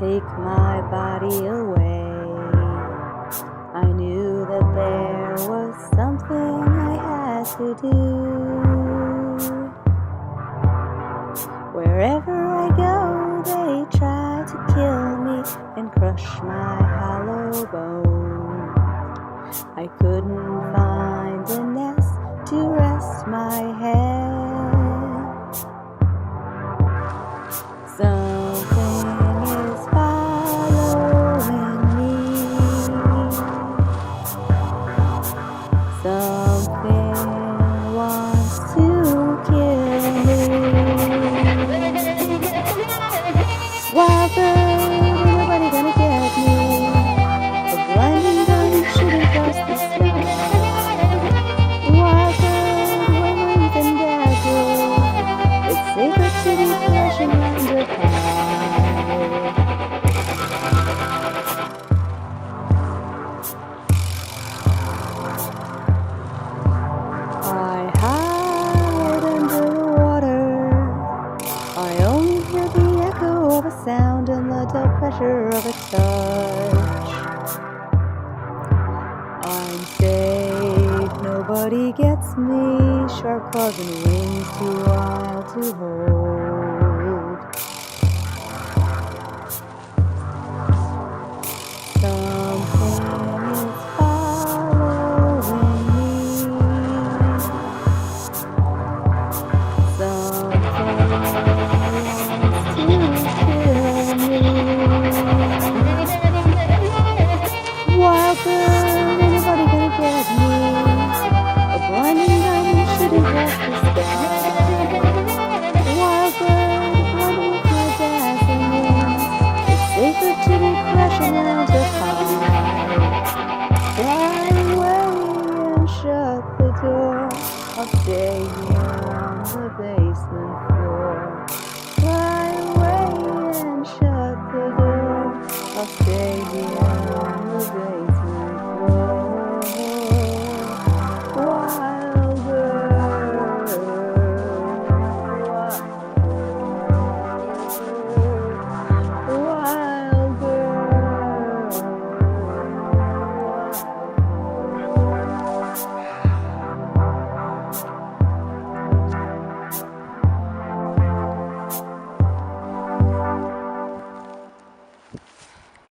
take my body away. I knew that there was something I had to do. Wherever I go, they try to kill me and crush my hollow bones. I couldn't find a nest to rest my head. Something is following me. Something wants to kill me. Wild bird, ain't nobody gonna get me. A blinding gun shooting across the sky. Wild bird, when wings and dazzle, it's safer to be flashing under fire. I hide under the water. I only hear the echo of a sound and the dull pressure of a touch. I'm safe, nobody gets me. Sharp claws and wings too wild to hold. Something is following me. Something wants to kill me. Wild bird, ain't nobody gonna get me. A blinding gun shooting across the sky. Wild bird, blinding with my dazzling wings. It's safer to be crashing out of high. Fly away and shut the door. I'll stay here on the basement floor. Fly away and shut the door. I'll stay here